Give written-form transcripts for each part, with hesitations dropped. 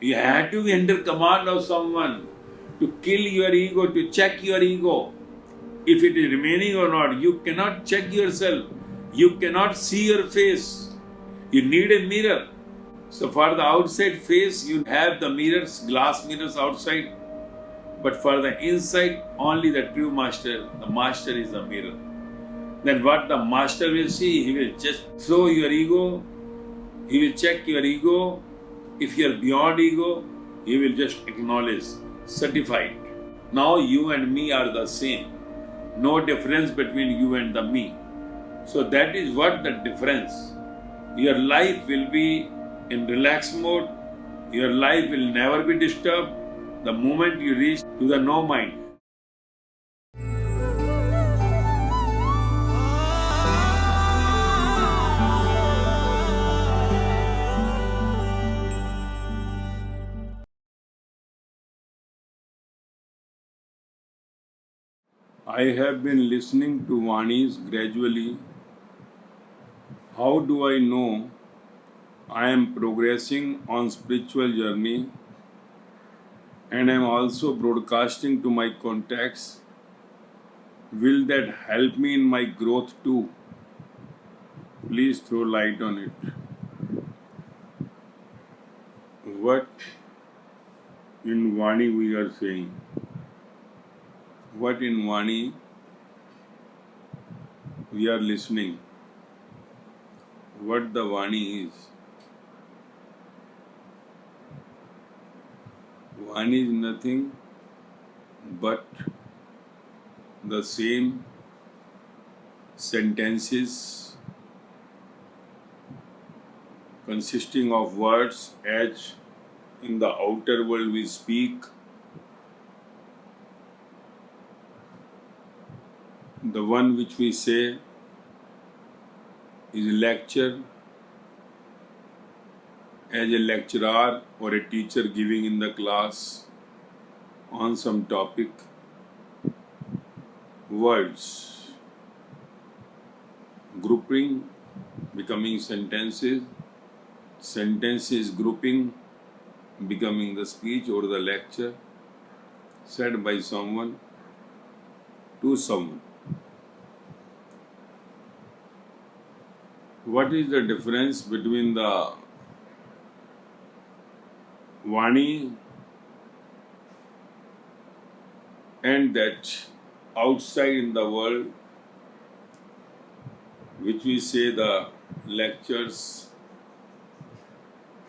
You have to be under command of someone to kill your ego, to check your ego. If it is remaining or not, you cannot check yourself. You cannot see your face. You need a mirror. So for the outside face, you have the mirrors, glass mirrors outside. But for the inside, only the true master. The master is the mirror. Then what the master will see, he will just slow your ego. He will check your ego. If you are beyond ego, he will just acknowledge, certified. Now you and me are the same. No difference between you and the me. So that is what the difference. Your life will be in relaxed mode. Your life will never be disturbed the moment you reach to the no mind. I have been listening to Vaanis gradually. How do I know I am progressing on spiritual journey and I am also broadcasting to my contacts? Will that help me in my growth too? Please throw light on it. What in Vaani we are saying? What in Vaani we are listening? What the Vaani is? Vaani is nothing but the same sentences consisting of words as in the outer world we speak. The one which we say is a lecture as a lecturer or a teacher giving in the class on some topic. Words grouping becoming sentences, sentences grouping becoming the speech or the lecture said by someone to someone. What is the difference between the Vaani and that outside in the world which we say the lectures,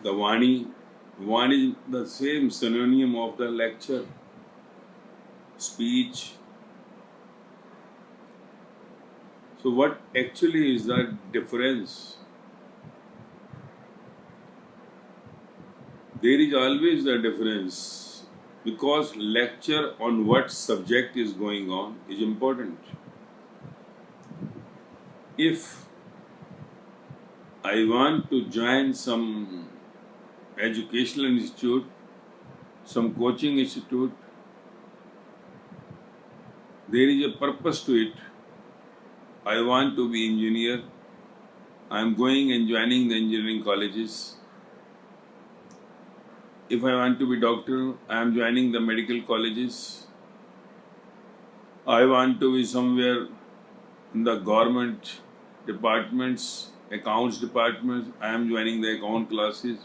the Vaani? Vaani is the same synonym of the lecture, speech. So what actually is the difference? There is always a difference because lecture on what subject is going on is important. If I want to join some educational institute, some coaching institute, there is a purpose to it. I want to be engineer. I am going and joining the engineering colleges. If I want to be doctor, I am joining the medical colleges. I want to be somewhere in the government departments, accounts departments, I am joining the account classes.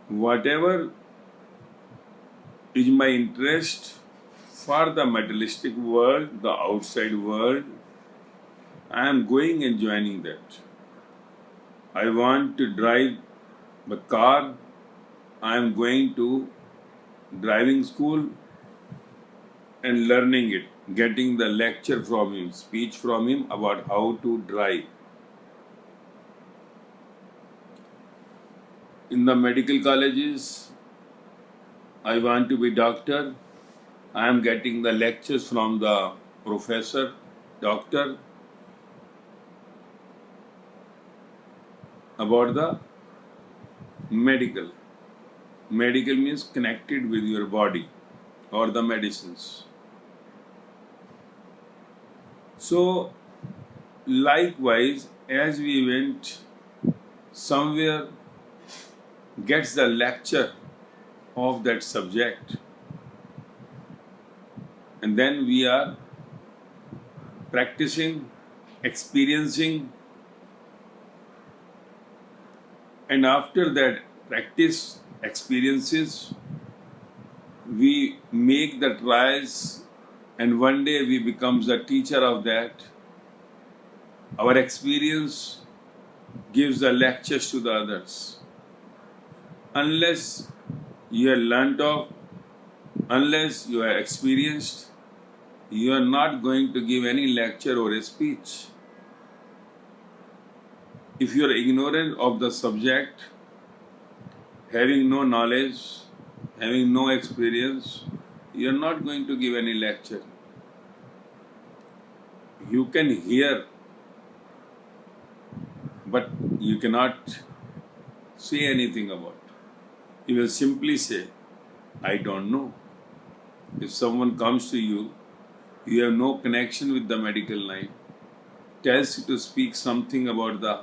Whatever is my interest for the materialistic world, the outside world, I am going and joining that. I want to drive the car, I am going to driving school and learning it, getting the lecture from him, speech from him about how to drive. In the medical colleges, I want to be doctor, I am getting the lectures from the professor, doctor about the medical. Medical means connected with your body or the medicines. So, likewise, as we went somewhere, gets the lecture of that subject, and then we are practicing, experiencing, and after that practice, experiences, we make the trials, and one day we becomes the teacher of that. Our experience gives the lectures to the others. Unless you are learnt of, unless you are experienced, you are not going to give any lecture or a speech. If you are ignorant of the subject, having no knowledge, having no experience, you are not going to give any lecture. You can hear, but you cannot say anything about it. You will simply say, I don't know. If someone comes to you, you have no connection with the medical line, tells you to speak something about the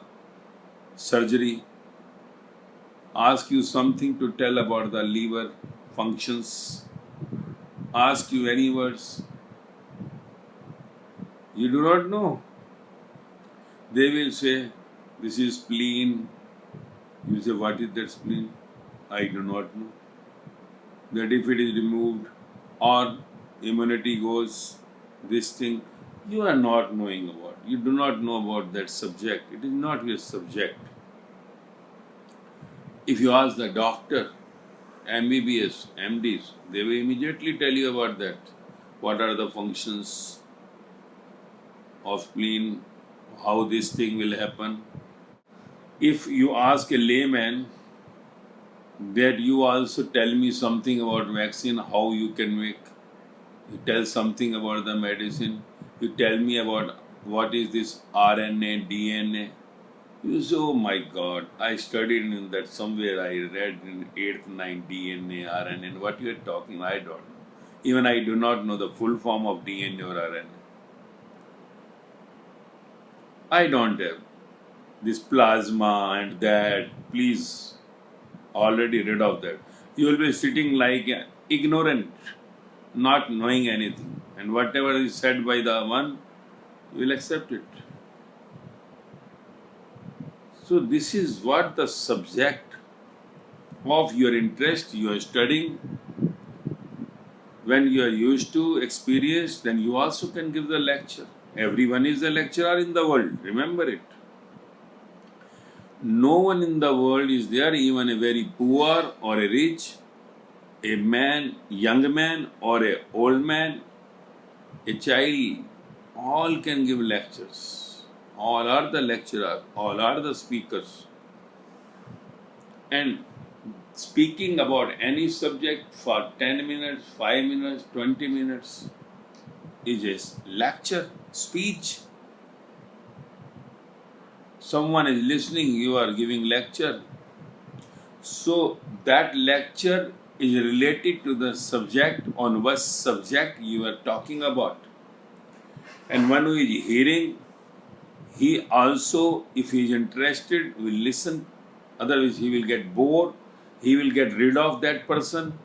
surgery, ask you something to tell about the liver functions, ask you any words, you do not know. They will say, this is spleen. You say, what is that spleen? I do not know. That if it is removed or immunity goes, this thing, you are not knowing about. You do not know about that subject. It is not your subject. If you ask the doctor, MBBS, MDs, they will immediately tell you about that. What are the functions of spleen, how this thing will happen. If you ask a layman that you also tell me something about vaccine, how you can make, you tell something about the medicine, you tell me about what is this RNA, DNA. You say, oh my God, I studied in that somewhere, I read in 8th, 9th DNA, RNA, and what you are talking, I don't know. Even I do not know the full form of DNA or RNA. I don't have this plasma and that. Please, already rid of that. You will be sitting like ignorant, not knowing anything. And whatever is said by the one, you will accept it. So this is what the subject of your interest you are studying. When you are used to experience, then you also can give the lecture. Everyone is a lecturer in the world. Remember it. No one in the world is there, even a very poor or a rich, a man, young man or a old man, a child, all can give lectures. All are the lecturers, all are the speakers. And speaking about any subject for 10 minutes, 5 minutes, 20 minutes is a lecture, speech. Someone is listening, you are giving lecture. So that lecture is related to the subject, on what subject you are talking about. And one who is hearing, he also, if he is interested, will listen. Otherwise, he will get bored. He will get rid of that person.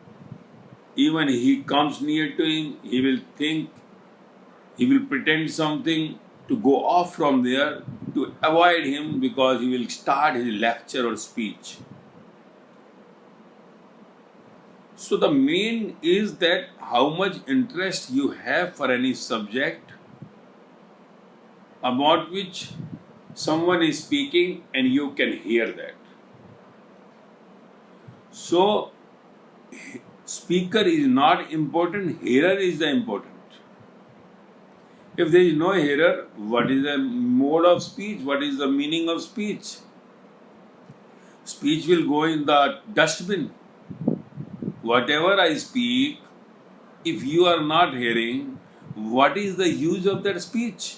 Even he comes near to him, he will think, he will pretend something to go off from there to avoid him, because he will start his lecture or speech. So the main is that how much interest you have for any subject about which someone is speaking and you can hear that. So speaker is not important, hearer is the important. If there is no hearer, what is the mode of speech? What is the meaning of speech? Speech will go in the dustbin. Whatever I speak, if you are not hearing, what is the use of that speech?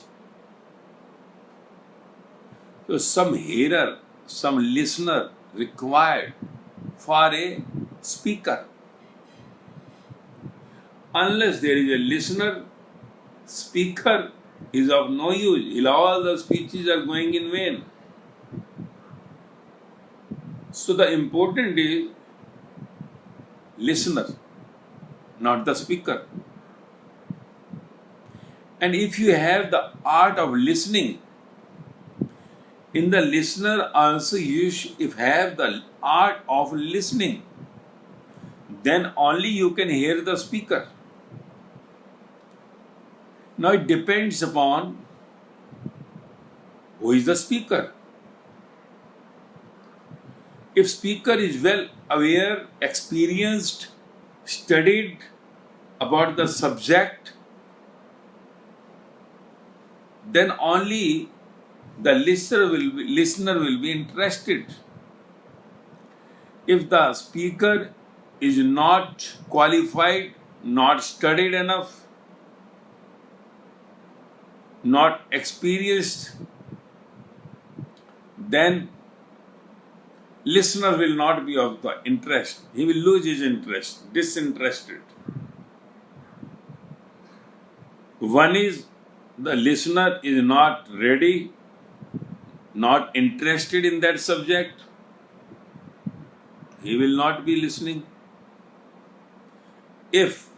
So some hearer, some listener required for a speaker. Unless there is a listener, speaker is of no use. All the speeches are going in vain. So the important is listener, not the speaker. And if you have the art of listening, in the listener also you if have the art of listening, then only you can hear the speaker. Now it depends upon who is the speaker. If speaker is well aware, experienced, studied about the subject, then only the listener will be interested. If the speaker is not qualified, not studied enough, not experienced, then listener will not be of the interest. He will lose his interest, disinterested. One is the listener is not ready, not interested in that subject, he will not be listening. If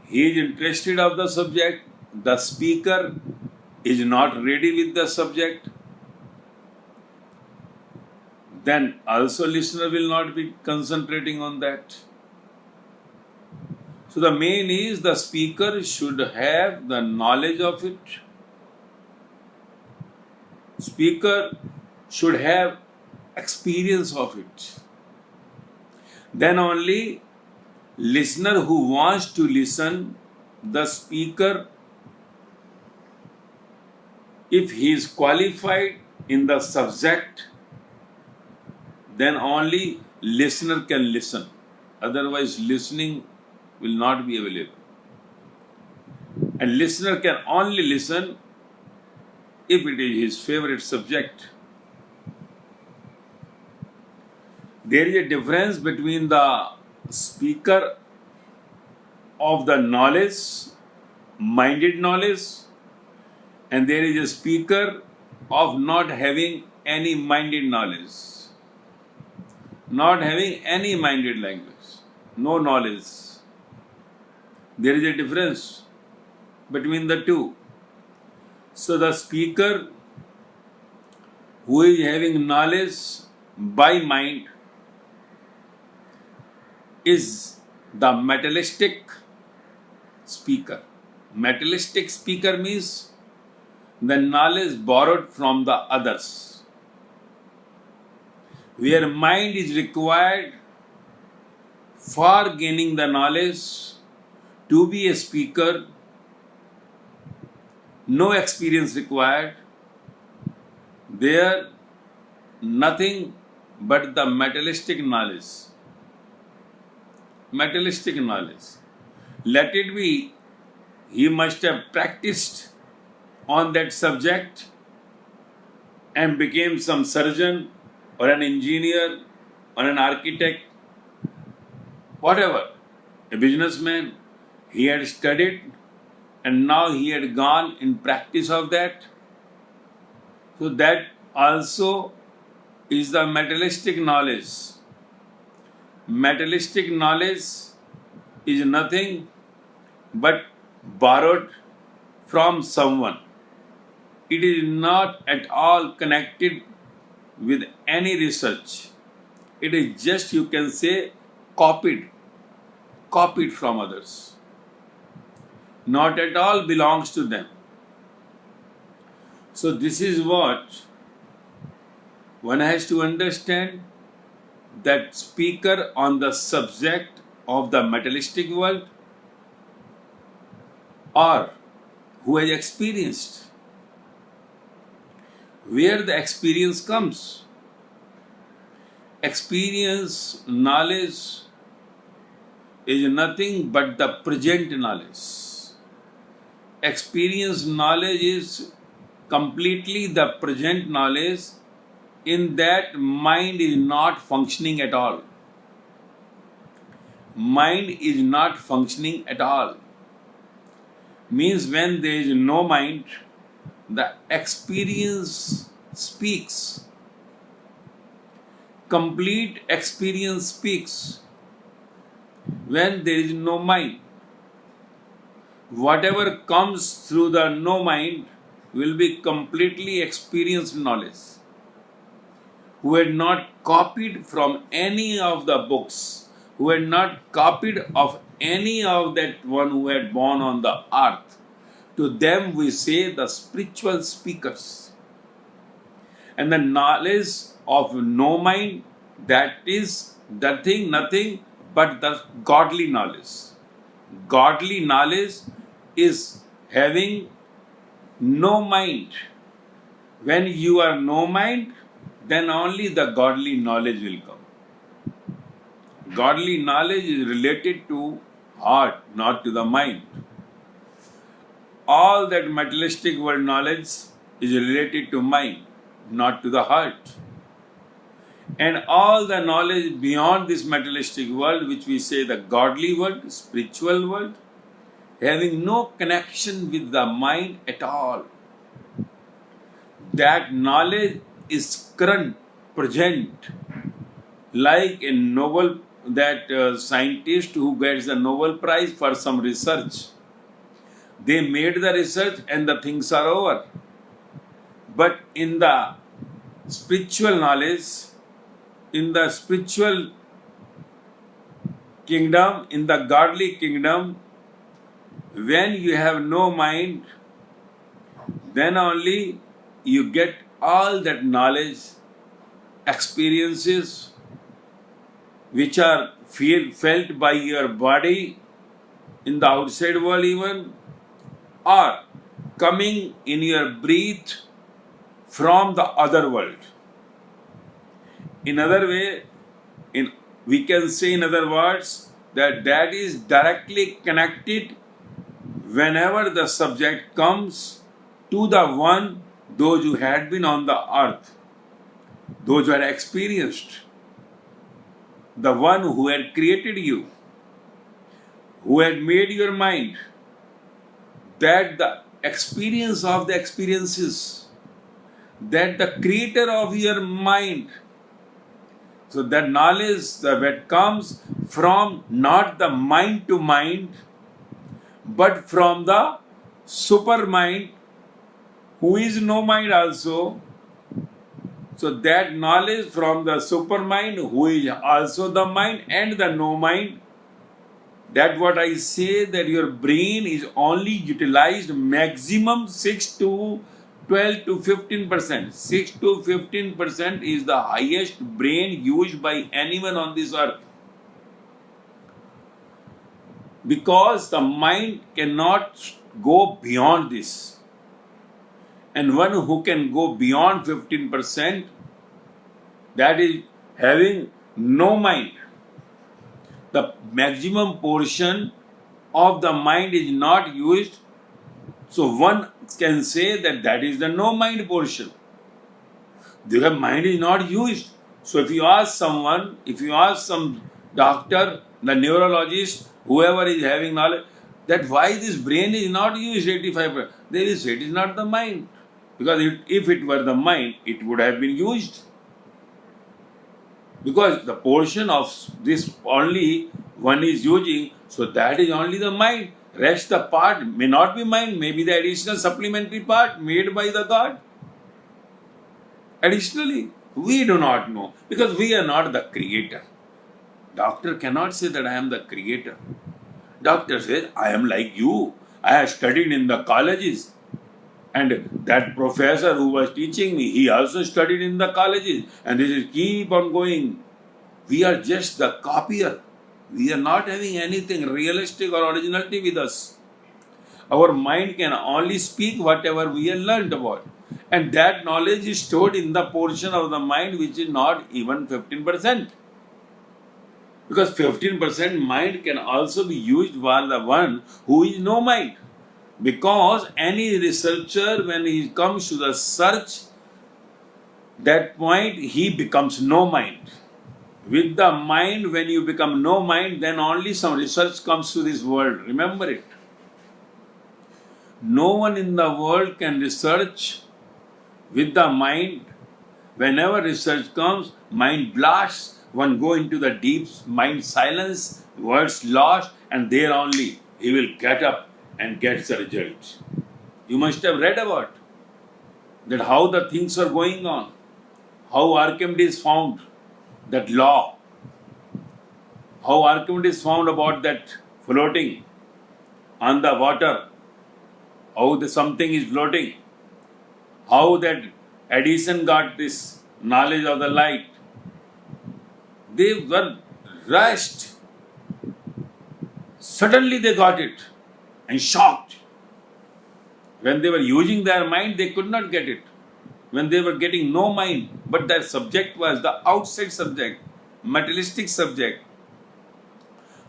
he is interested of the subject, the speaker is not ready with the subject, then also listener will not be concentrating on that. So the main is the speaker should have the knowledge of it. Speaker should have experience of it. Then only listener who wants to listen, the speaker, if he is qualified in the subject, then only listener can listen. Otherwise, listening will not be available. And listener can only listen if it is his favorite subject. There is a difference between the speaker of the knowledge, minded knowledge, and there is a speaker of not having any minded knowledge, not having any minded language, no knowledge. There is a difference between the two. So the speaker who is having knowledge by mind is the materialistic speaker. Materialistic speaker means the knowledge borrowed from the others. Where mind is required for gaining the knowledge, to be a speaker, no experience required, there nothing but the materialistic knowledge. Materialistic knowledge. Let it be, he must have practiced on that subject and became some surgeon or an engineer or an architect, whatever, a businessman. He had studied and now he had gone in practice of that. So that also is the materialistic knowledge. Materialistic knowledge is nothing but borrowed from someone. It is not at all connected with any research. It is just, you can say, copied from others. Not at all belongs to them. So this is what one has to understand, that speaker on the subject of the materialistic world or who has experienced. Where the experience comes. Experience, knowledge is nothing but the present knowledge. Experience knowledge is completely the present knowledge, in that mind is not functioning at all. Mind is not functioning at all. Means when there is no mind, the experience speaks. complete experience speaks. When there is no mind, whatever comes through the no mind will be completely experienced knowledge. Who had not copied from any of the books, who had not copied of any of that one who had born on the earth, to them we say the spiritual speakers. And the knowledge of no mind, that is nothing but the godly knowledge. Godly knowledge is having no mind. When you are no mind, then only the godly knowledge will come. Godly knowledge is related to heart, not to the mind. All that materialistic world knowledge is related to mind, not to the heart. And all the knowledge beyond this materialistic world, which we say the godly world, spiritual world, having no connection with the mind at all. That knowledge is current, present, like a Nobel, scientist who gets the Nobel Prize for some research. They made the research and the things are over. But in the spiritual knowledge, in the spiritual kingdom, in the godly kingdom, when you have no mind, then only you get all that knowledge, experiences which are felt by your body in the outside world even, or coming in your breath from the other world. In other way, we can say in other words that is directly connected whenever the subject comes to the one, those who had been on the earth, those who had experienced, the one who had created you, who had made your mind, that the experience of the experiences, that the creator of your mind. So that knowledge that comes from not the mind to mind, but from the super mind, who is no mind also. So that knowledge from the super mind, who is also the mind and the no mind, that what I say, that your brain is only utilized maximum 6 to 12 to 15%. 6 to 15% is the highest brain used by anyone on this earth. Because the mind cannot go beyond this. And one who can go beyond 15%, that is having no mind. The maximum portion of the mind is not used. So one can say that is the no mind portion. The mind is not used. So if you ask someone, if you ask some doctor, the neurologist, whoever is having knowledge, that why this brain is not used 85%, they will say it is not the mind. Because if it were the mind, it would have been used. Because the portion of this only one is using, so that is only the mind. Rest the part may not be mind, maybe the additional supplementary part made by the God. Additionally, we do not know, because we are not the creator. Doctor cannot say that I am the creator. Doctor says, I am like you. I have studied in the colleges. And that professor who was teaching me, he also studied in the colleges. And this is keep on going. We are just the copier. We are not having anything realistic or originality with us. Our mind can only speak whatever we have learned about. And that knowledge is stored in the portion of the mind which is not even 15%. Because 15% mind can also be used by the one who is no mind. Because any researcher, when he comes to the search, that point he becomes no mind. With the mind, when you become no mind, then only some research comes to this world. Remember it. No one in the world can research with the mind Whenever research comes, mind blasts, one go into the deep mind silence, words lost, and there only he will get up and get the result. You must have read about that how the things are going on, how Archimedes found that law, how Archimedes found about that floating on the water, how the something is floating, how that Edison got this knowledge of the light. They were rushed. Suddenly they got it and shocked. When they were using their mind, they could not get it. When they were getting no mind, but their subject was the outside subject, materialistic subject.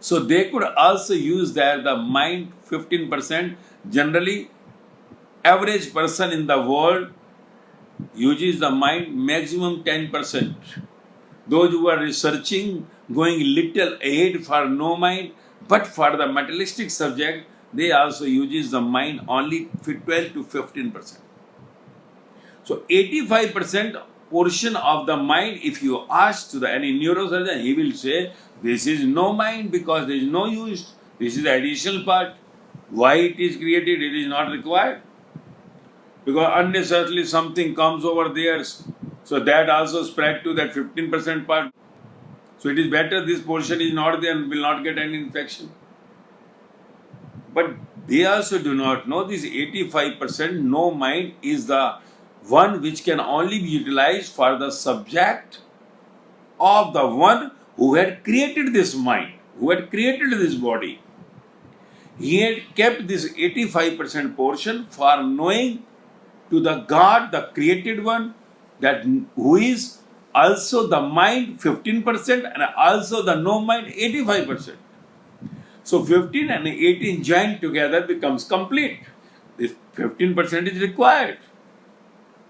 So they could also use the mind 15%. Generally, average person in the world uses the mind maximum 10%. Those who are researching, going little ahead for no mind, but for the materialistic subject, they also uses the mind only 12 to 15%. So 85% portion of the mind, if you ask to any neurosurgeon, he will say, this is no mind because there is no use. This is the additional part. Why it is created, it is not required. Because unnecessarily something comes over there, so that also spread to that 15% part. So it is better this portion is not there and will not get any infection. But they also do not know this 85% no mind is the one which can only be utilized for the subject of the one who had created this mind, who had created this body. He had kept this 85% portion for knowing to the God, the created one, that who is also the mind 15% and also the no mind 85%. So 15 and 18 joined together becomes complete. This 15% is required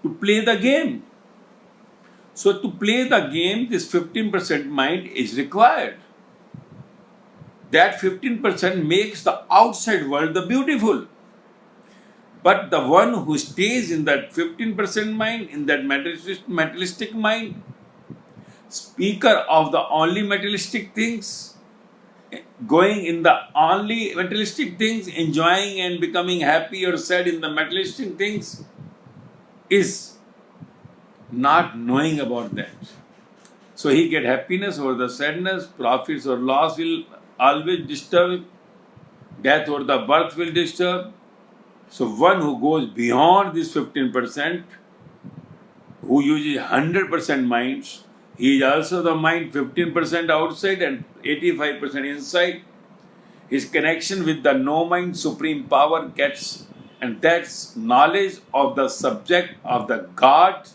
to play the game. So to play the game, this 15% mind is required. That 15% makes the outside world the beautiful. But the one who stays in that 15% mind, in that materialistic mind, speaker of the only materialistic things, going in the only materialistic things, enjoying and becoming happy or sad in the materialistic things, is not knowing about that. So he get happiness or the sadness, profits or loss will always disturb, death or the birth will disturb. So one who goes beyond this 15%, who uses 100% minds, he is also the mind 15% outside and 85% inside. His connection with the no mind supreme power gets, and that's knowledge of the subject of the God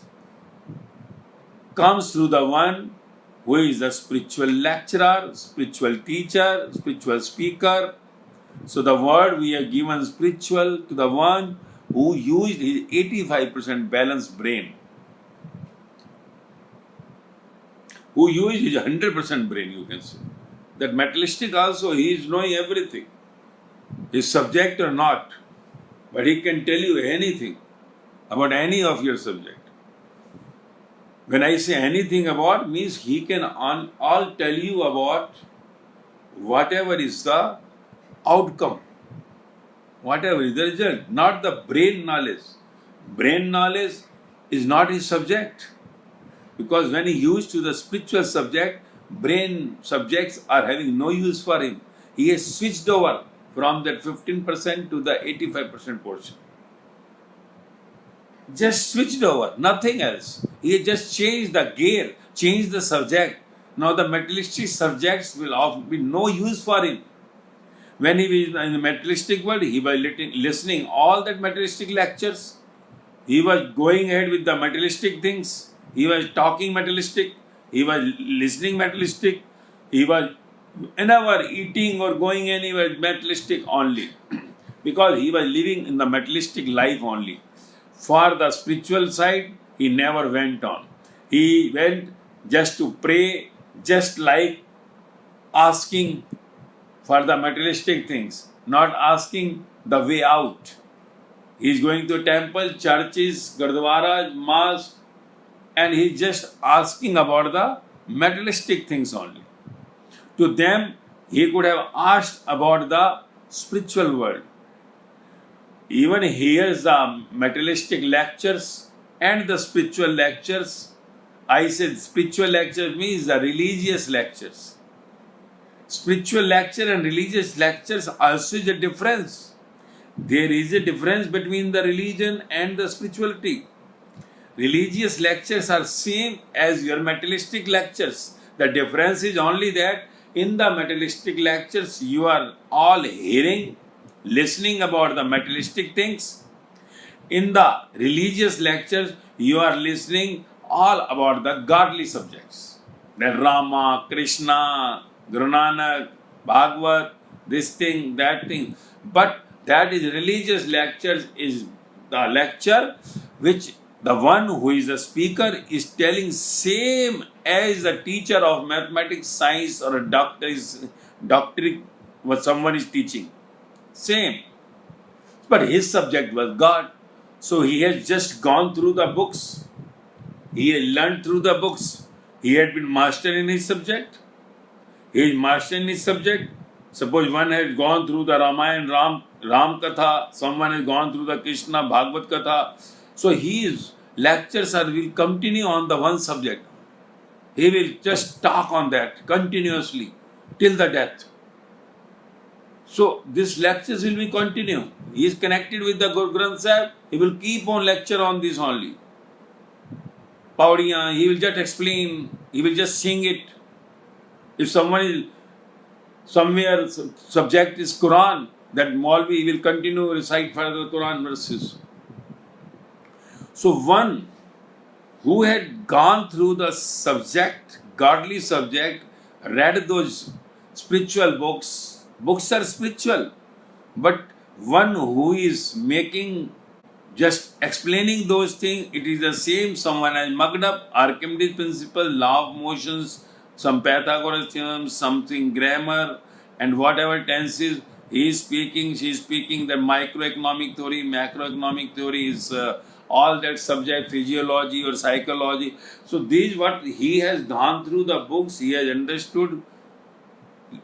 comes through the one who is the spiritual lecturer, spiritual teacher, spiritual speaker. So the word we are given spiritual to the one who used his 85% balanced brain, who used his 100% brain, you can say. That materialistic also, he is knowing everything. His subject or not, but he can tell you anything about any of your subject. When I say anything about, means he can all tell you about whatever is the outcome, whatever is the result, not the brain knowledge. Brain knowledge is not his subject. Because when he used to the spiritual subject, brain subjects are having no use for him. He has switched over from that 15% to the 85% portion. Just switched over, nothing else. He has just changed the gear, changed the subject. Now the materialistic subjects will be no use for him. When he was in the materialistic world, he was listening all that materialistic lectures. He was going ahead with the materialistic things. He was talking materialistic. He was listening materialistic. He was whenever eating or going anywhere materialistic only. Because he was living in the materialistic life only. For the spiritual side, he never went on. He went just to pray, just like asking for the materialistic things, not asking the way out. He is going to temple, churches, gurdwaras, mosques, and he's just asking about the materialistic things only. To them, he could have asked about the spiritual world. Even hears the materialistic lectures and the spiritual lectures. I said spiritual lectures means the religious lectures. Spiritual lecture and religious lectures also is a difference. There is a difference between the religion and the spirituality. Religious lectures are same as your materialistic lectures. The difference is only that in the materialistic lectures you are all hearing, listening about the materialistic things. In the religious lectures you are listening all about the godly subjects. The Rama, Krishna, Guru Nanak, Bhagavad, this thing, that thing. But that is religious lectures is the lecture which the one who is the speaker is telling same as the teacher of mathematics, science or a doctorate what someone is teaching. Same. But his subject was God. So he has just gone through the books. He had learned through the books. He had been master in his subject. He is master in his subject. Suppose one has gone through the Ramayana, Ram Katha, someone has gone through the Krishna, Bhagavad Katha. So his lectures will continue on the one subject. He will just talk on that continuously till the death. So these lectures will be continue. He is connected with the Guru Granth Sahib. He will keep on lecture on this only. Paudiyan, he will just explain. He will just sing it. If someone is somewhere subject is Quran, that Maulvi will continue recite further Quran verses. So one who had gone through the subject, godly subject, read those spiritual books. Books are spiritual, but one who is making, just explaining those things, it is the same. Someone has mugged up Archimedes principle, law of motions, some Pythagoras theorem, something grammar, and whatever tenses he is speaking, she is speaking. The microeconomic theory, macroeconomic theory is all that subject, physiology or psychology. So these what he has gone through the books, he has understood.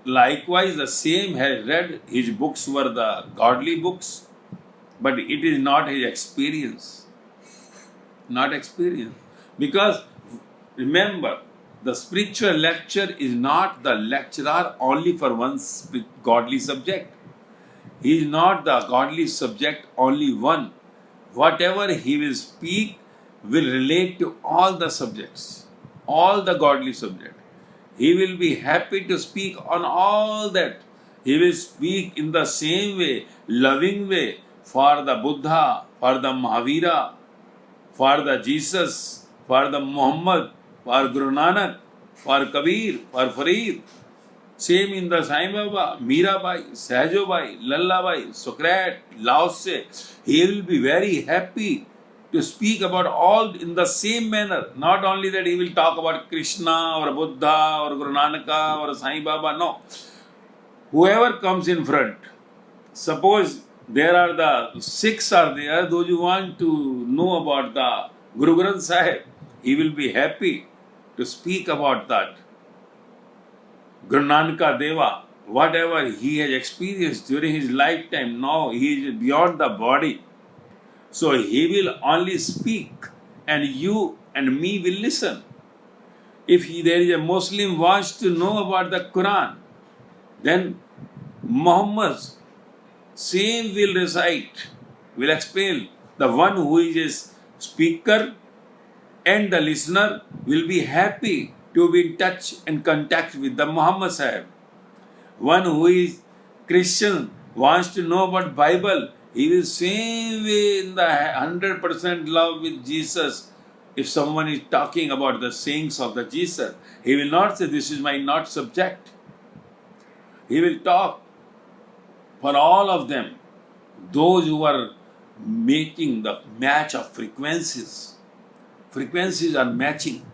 Likewise, the same has read. His books were the godly books, but it is not his experience. Not experience. Because remember, the spiritual lecture is not the lecturer only for one godly subject. He is not the godly subject only one. Whatever he will speak will relate to all the subjects, all the godly subjects. He will be happy to speak on all that. He will speak in the same way, loving way for the Buddha, for the Mahavira, for the Jesus, for the Muhammad, for Guru Nanak, for Kabir, for Farid. Same in the Sai Baba, Mirabai, Sahajobai, Lallabai, Socrates, Laosse. He will be very happy to speak about all in the same manner. Not only that he will talk about Krishna or Buddha or Guru Nanaka or Sai Baba. No. Whoever comes in front, suppose there are the Sikhs are there, those who want to know about the Guru Granth Sahib, he will be happy to speak about that. Guru Nanaka Deva, whatever he has experienced during his lifetime, now he is beyond the body. So he will only speak and you and me will listen. If there is a Muslim wants to know about the Quran, then Muhammad same will recite, will explain. The one who is a speaker and the listener will be happy to be in touch and contact with the Muhammad Sahib. One who is Christian wants to know about Bible, he will same way in the 100% love with Jesus. If someone is talking about the sayings of the Jesus, he will not say this is my not subject. He will talk for all of them. Those who are making the match of frequencies. Frequencies are matching.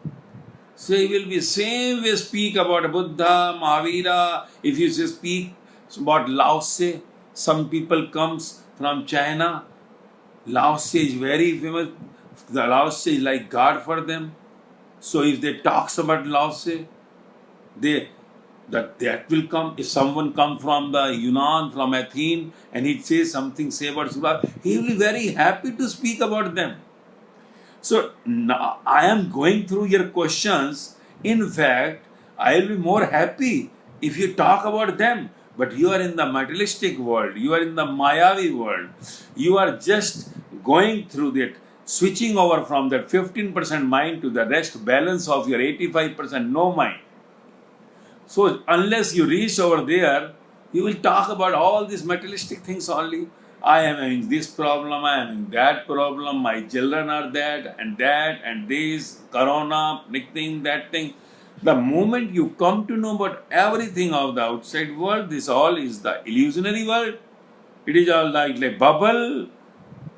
So he will be same way speak about Buddha, Mahavira. If you say speak about Laosse, some people comes from China. Laosse is very famous. The Laosse is like God for them. So if they talks about Laos, that will come. If someone come from the Yunnan, from Athens, and he says something, say about Sula, he will be very happy to speak about them. So now I am going through your questions. In fact, I will be more happy if you talk about them. But you are in the materialistic world, you are in the Mayavi world, you are just going through that, switching over from that 15% mind to the rest balance of your 85% no mind. So unless you reach over there, you will talk about all these materialistic things only. I am having this problem, I am having that problem, my children are that and this, corona, thing, that thing. The moment you come to know about everything of the outside world, this all is the illusionary world. It is all like bubble.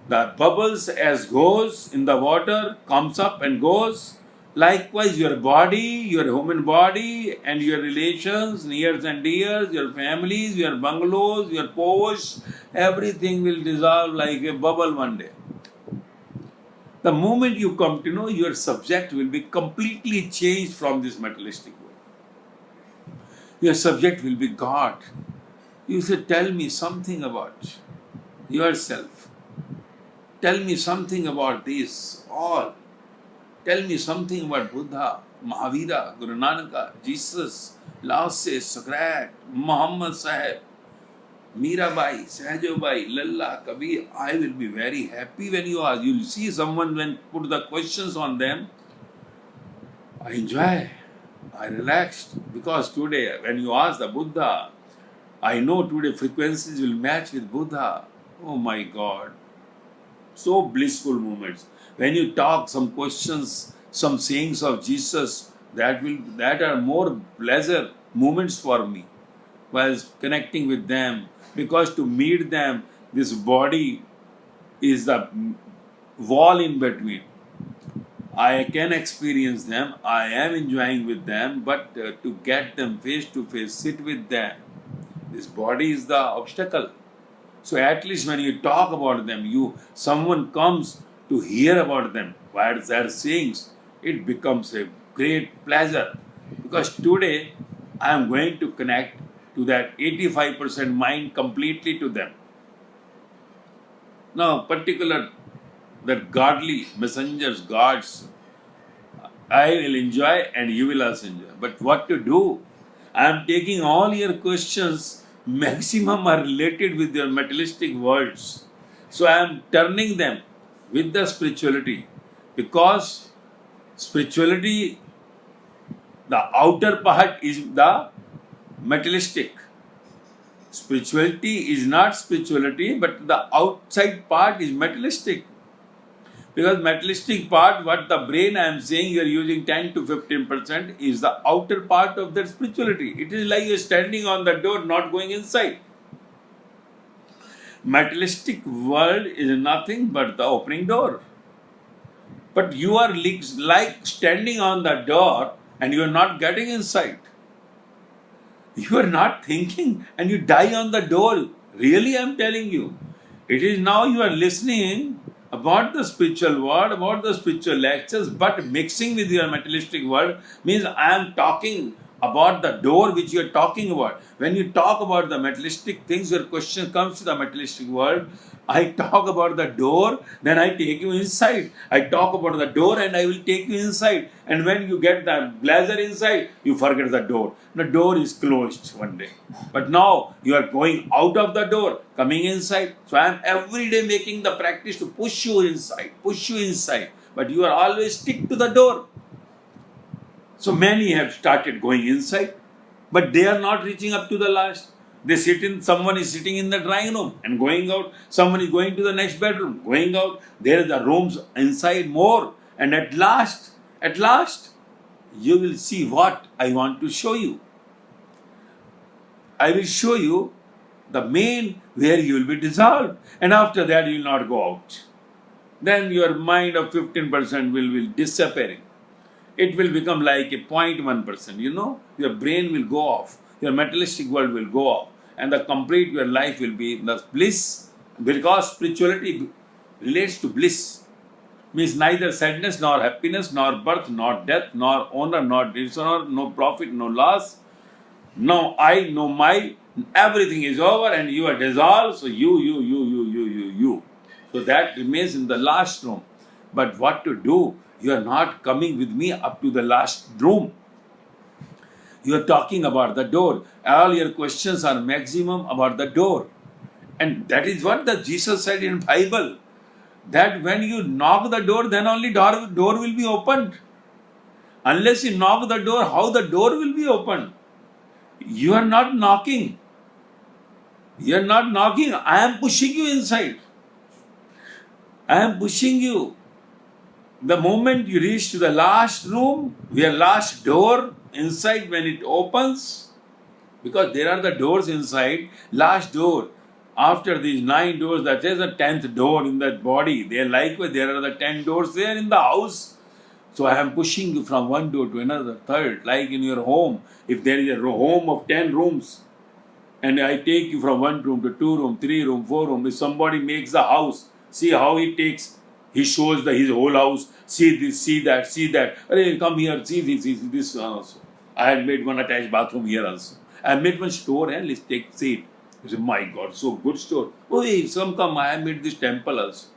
The bubbles as goes in the water, comes up and goes. Likewise, your body, your human body, and your relations, nears and dears, your families, your bungalows, your Porsche, everything will dissolve like a bubble one day. The moment you come to know, your subject will be completely changed from this materialistic world. Your subject will be God. You say, tell me something about yourself. Tell me something about this, all. Tell me something about Buddha, Mahavira, Guru Nanaka, Jesus, Lao Tse, Socrates, Muhammad Sahib, Mirabai, Sahajobai, Lalla, Kabir. I will be very happy when you ask. You'll see someone when put the questions on them. I enjoy, I relaxed. Because today, when you ask the Buddha, I know today frequencies will match with Buddha. Oh my God. So blissful moments. When you talk some questions, some sayings of Jesus, that are more pleasure moments for me while connecting with them. Because to meet them, this body is the wall in between. I can experience them, I am enjoying with them, but to get them face to face, sit with them, this body is the obstacle. So at least when you talk about them, someone comes to hear about them, what their sayings, it becomes a great pleasure. Because today I am going to connect to that 85% mind completely to them. Now, particular that godly messengers, gods, I will enjoy and you will also enjoy. But what to do? I am taking all your questions, maximum are related with your materialistic worlds. So I am turning them with the spirituality. Because spirituality, the outer part is the materialistic. Spirituality is not spirituality, but the outside part is materialistic. Because materialistic part, what the brain I am saying, you are using 10 to 15% is the outer part of that spirituality. It is like you are standing on the door, not going inside. Materialistic world is nothing but the opening door. But you are like standing on the door and you are not getting inside. You are not thinking and you die on the door. Really, I am telling you. It is now you are listening about the spiritual world, about the spiritual lectures, but mixing with your materialistic world means I am talking about the door which you are talking about. When you talk about the materialistic things, your question comes to the materialistic world. I talk about the door, then I take you inside. I talk about the door and I will take you inside. And when you get the blazer inside, you forget the door. The door is closed one day. But now you are going out of the door, coming inside. So I am every day making the practice to push you inside. But you are always stick to the door. So many have started going inside, but they are not reaching up to the last. Someone is sitting in the drawing room and going out. Someone is going to the next bedroom, going out. There are the rooms inside more. And at last, you will see what I want to show you. I will show you the main where you will be dissolved. And after that, you will not go out. Then your mind of 15% will be disappearing. It will become like a 0.1%, your brain will go off, your materialistic world will go off, and the complete your life will be the bliss, because spirituality relates to bliss. Means neither sadness, nor happiness, nor birth, nor death, nor honor, nor dishonor, no profit, no loss, no I, no my. Everything is over and you are dissolved. So you. So that remains in the last room. But what to do? You are not coming with me up to the last room. You are talking about the door. All your questions are maximum about the door. And that is what the Jesus said in Bible. That when you knock the door, then only door will be opened. Unless you knock the door, how the door will be opened? You are not knocking. You are not knocking. I am pushing you inside. I am pushing you. The moment you reach to the last room, where last door inside, when it opens, because there are the doors inside, last door. After these 9 doors, that is the 10th door in that body. There likewise, there are the 10 doors there in the house. So I am pushing you from one door to another, third, like in your home. If there is a home of 10 rooms, and I take you from 1 room to 2 room, 3 room, 4 room. If somebody makes the house, see how he takes, he shows his whole house. See this, see that, see that. Arey, come here, see this also. I had made one attached bathroom here also. I made one store, and let's see it. You say, my God, so good store. Oh, hey, come, I have made this temple also.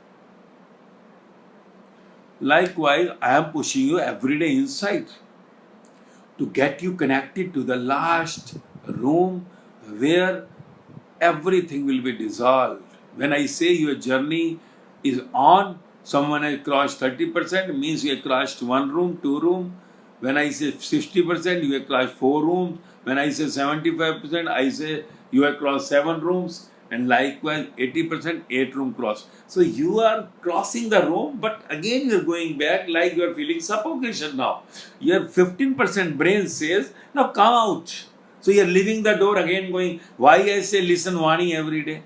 Likewise, I am pushing you every day inside to get you connected to the last room where everything will be dissolved. When I say your journey is on, someone has crossed 30%, means you have crossed 1 room, 2 room. When I say 60%, you have crossed 4 rooms. When I say 75%, I say you have crossed 7 rooms. And likewise, 80%, 8 room cross. So you are crossing the room, but again you are going back like you are feeling suffocation now. Your 15% brain says, now come out. So you are leaving the door again going, why I say listen Vaani every day?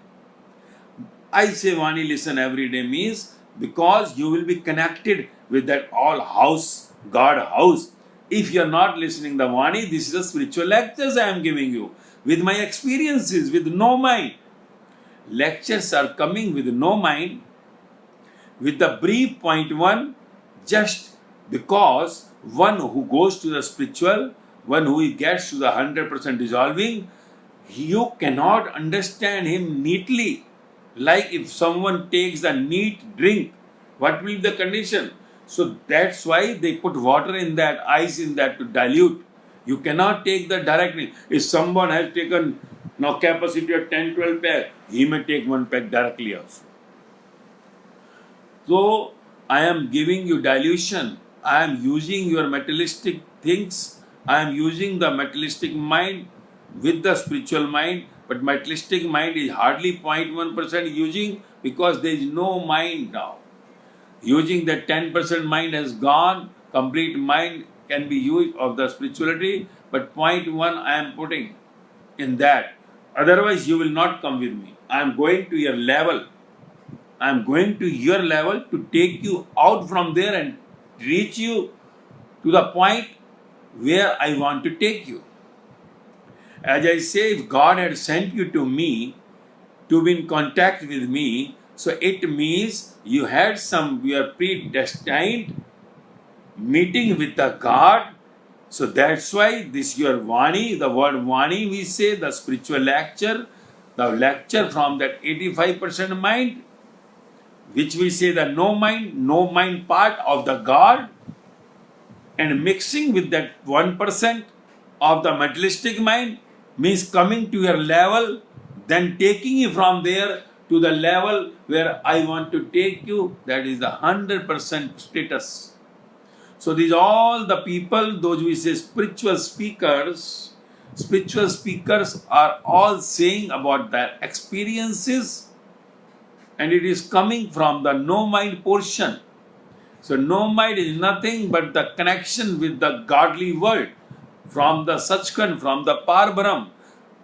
I say Vaani listen every day means because you will be connected with that all house, God house. If you are not listening the Vaani, this is a spiritual lectures I am giving you. With my experiences, with no mind. Lectures are coming with no mind, with the brief point 1, just because one who goes to the spiritual, one who gets to the 100% dissolving, you cannot understand him neatly. Like if someone takes a neat drink, what will be the condition? So that's why they put water in that, ice in that to dilute. You cannot take the directly. If someone has taken now capacity of 10-12 pack, he may take 1 pack directly also. So I am giving you dilution. I am using your materialistic things. I am using the materialistic mind with the spiritual mind. But materialistic mind is hardly 0.1% using because there is no mind now. Using the 10% mind has gone. Complete mind can be used of the spirituality. But 0.1 I am putting in that. Otherwise, you will not come with me. I am going to your level. I am going to your level to take you out from there and reach you to the point where I want to take you. As I say, if God had sent you to me to be in contact with me, so it means you had you are predestined meeting with the God. So that's why this your Vaani, the word Vaani we say, the spiritual lecture, the lecture from that 85% mind, which we say the no mind part of the God, and mixing with that 1% of the materialistic mind means coming to your level, then taking you from there to the level where I want to take you, that is the 100% status. So these all the people, those we say spiritual speakers are all saying about their experiences, and it is coming from the no mind portion. So no mind is nothing but the connection with the godly world, from the Sachkhand, from the Parbrahm,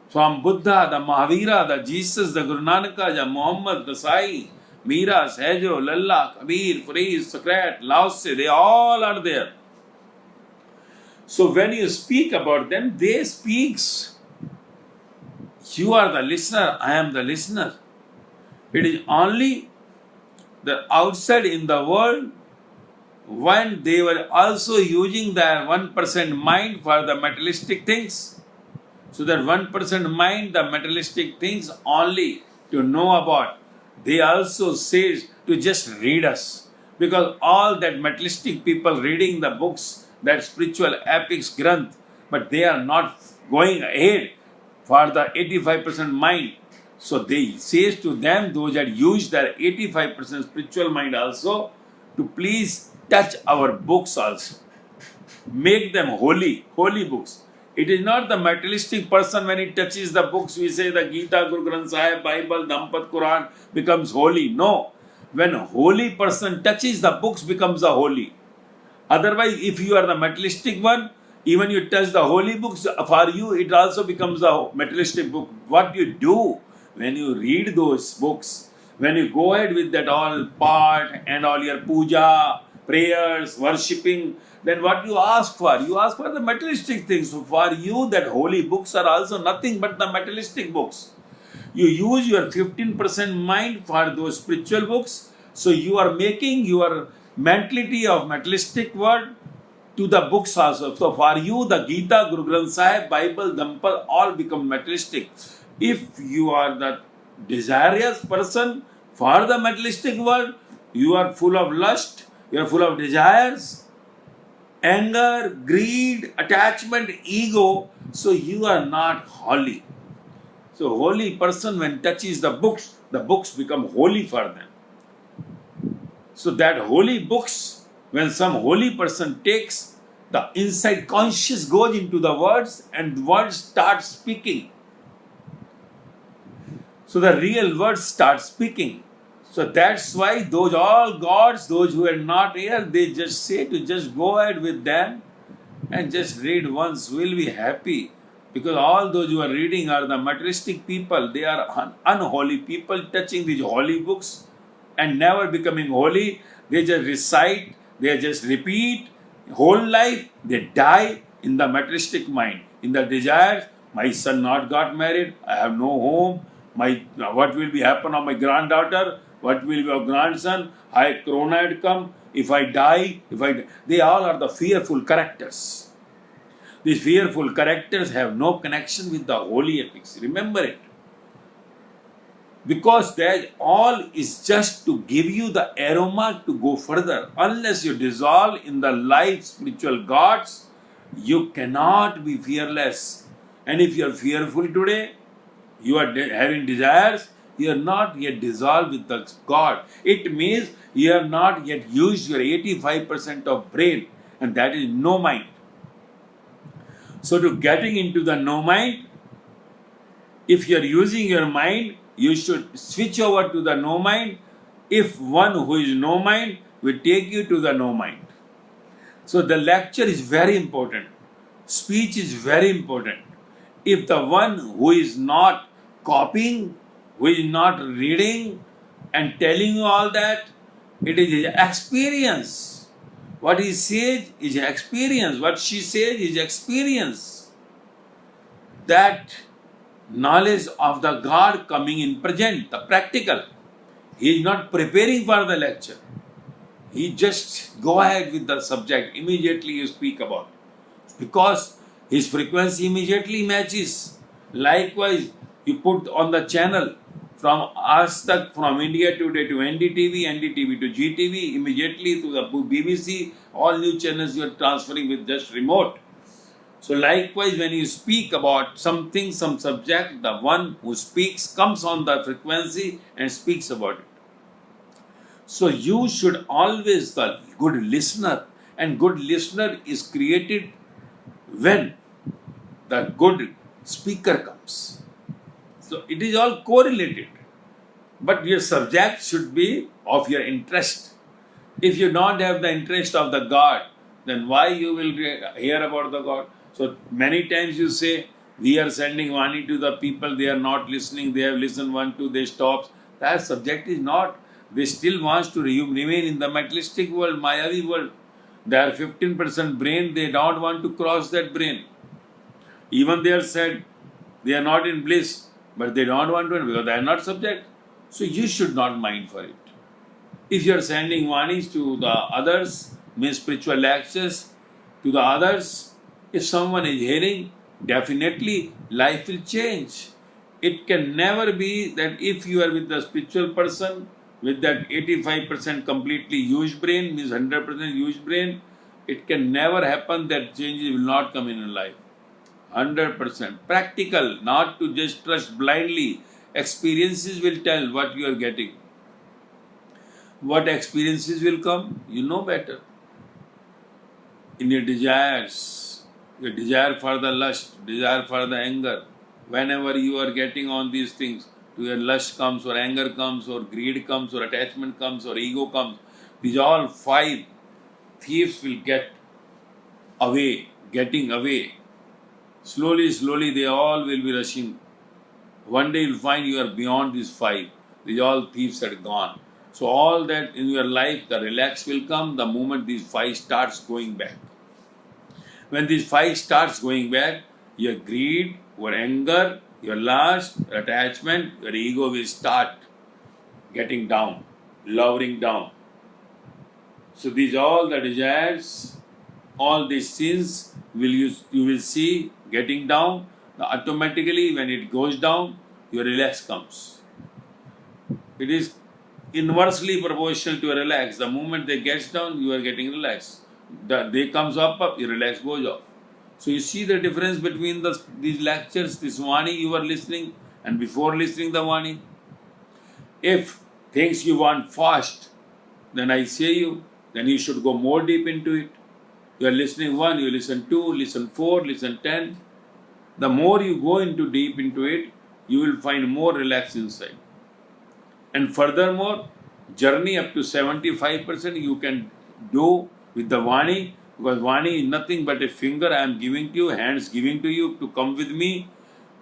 from Buddha, the Mahavira, the Jesus, the Guru Nanaka, the Muhammad, the Sai, Meera, Sahjo, Lalla, Kabir, Farid, Socrates, Lao Tse, they all are there. So when you speak about them, they speaks. You are the listener, I am the listener. It is only the outside in the world when they were also using their 1% mind for the materialistic things. So that 1% mind, the materialistic things only to know about. They also says to just read us. Because all that materialistic people reading the books, that spiritual epics granth, but they are not going ahead for the 85% mind. So they says to them, those that use their 85% spiritual mind also, to please touch our books also. Make them holy, holy books. It is not the materialistic person when he touches the books, we say the Gita, Guru Granth Sahib, Bible, Dhampat, Quran becomes holy. No. When a holy person touches the books becomes a holy. Otherwise, if you are the materialistic one, even you touch the holy books, for you it also becomes a materialistic book. What you do when you read those books, when you go ahead with that all part and all your puja, prayers, worshipping, then what you ask for? You ask for the materialistic things. So for you, that holy books are also nothing but the materialistic books. You use your 15% mind for those spiritual books. So you are making your mentality of materialistic world to the books also. So for you, the Gita, Guru Granth Sahib, Bible, Dhampat all become materialistic. If you are the desirous person for the materialistic world, you are full of lust, you are full of desires, anger, greed, attachment, ego, so you are not holy. So holy person when touches the books become holy for them. So that holy books, when some holy person takes, the inside conscious goes into the words and words start speaking. So the real words start speaking. So that's why those all gods, those who are not here, they just say to just go ahead with them and just read once, will be happy. Because all those who are reading are the materialistic people. They are unholy people touching these holy books and never becoming holy. They just recite, they just repeat whole life. They die in the materialistic mind, in the desires. My son not got married. I have no home. What will be happen on my granddaughter? What will be our grandson? Corona had come. If I die, they all are the fearful characters. These fearful characters have no connection with the holy epics. Remember it. Because that all is just to give you the aroma to go further. Unless you dissolve in the life spiritual gods, you cannot be fearless. And if you are fearful today, you are having desires, you are not yet dissolved with the God. It means you have not yet used your 85% of brain, and that is no mind. So to getting into the no mind, if you are using your mind, you should switch over to the no mind. If one who is no mind will take you to the no mind. So the lecture is very important. Speech is very important. If the one who is not copying, who is not reading and telling you all that, it is his experience. What he says is experience. What she says is experience. That knowledge of the God coming in present, the practical. He is not preparing for the lecture. He just go ahead with the subject. Immediately you speak about. Because his frequency immediately matches. Likewise, you put on the channel from MAAsterG, from India Today to NDTV, NDTV to GTV, immediately to the BBC, all new channels you are transferring with just remote. So likewise, when you speak about something, some subject, the one who speaks comes on the frequency and speaks about it. So you should always the good listener, and good listener is created when the good speaker comes. So it is all correlated. But your subject should be of your interest. If you don't have the interest of the God, then why you will hear about the God? So many times you say, we are sending Vaani to the people, they are not listening, they have listened 1, 2, they stop. That subject is not. They still want to remain in the materialistic world, Mayavi world. They are 15% brain, they don't want to cross that brain. Even they are said, they are not in bliss, but they don't want to because they are not subject. So you should not mind for it. If you are sending Vaanis to the others, means spiritual lectures to the others. If someone is hearing, definitely life will change. It can never be that if you are with the spiritual person, with that 85% completely used brain, means 100% used brain, it can never happen that changes will not come in your life. 100%. Practical, not to just trust blindly. Experiences will tell what you are getting. What experiences will come, you know better. In your desires, your desire for the lust, desire for the anger, whenever you are getting on these things, to your lust comes, or anger comes, or greed comes, or attachment comes, or ego comes, these all 5 thieves will getting away. Slowly, slowly, they all will be rushing. One day you'll find you are beyond these 5. These all thieves are gone. So all that in your life, the relax will come the moment these 5 starts going back. When these 5 starts going back, your greed, your anger, your lust, your attachment, your ego will start getting down, lowering down. So these all the desires, all these sins you will see getting down. Automatically when it goes down, your relax comes. It is inversely proportional to a relax. The moment they gets down, you are getting relaxed. They comes up, your relax goes off. So you see the difference between these lectures, this Vaani you are listening, and before listening the Vaani. If things you want fast, then I say you, then you should go more deep into it. You are listening 1, you listen 2, listen 4, listen 10. The more you go deep into it, you will find more relax inside. And furthermore, journey up to 75% you can do with the Vaani, because Vaani is nothing but a finger I am giving to you, hands giving to you to come with me.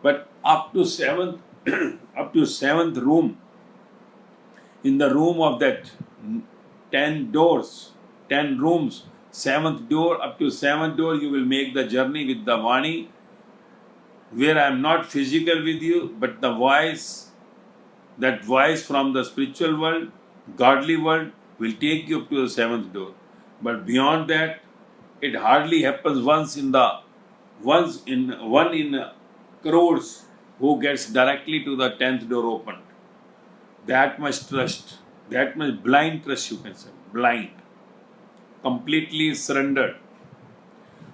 But up to 7th, up to 7th room, in the room of that 10 doors, 10 rooms, 7th door, up to 7th door, you will make the journey with the Vaani, where I am not physical with you, but the voice, that voice from the spiritual world, godly world, will take you up to the 7th door. But beyond that, it hardly happens once in crores who gets directly to the 10th door opened. That much trust, that much blind trust, you can say, blind, completely surrendered.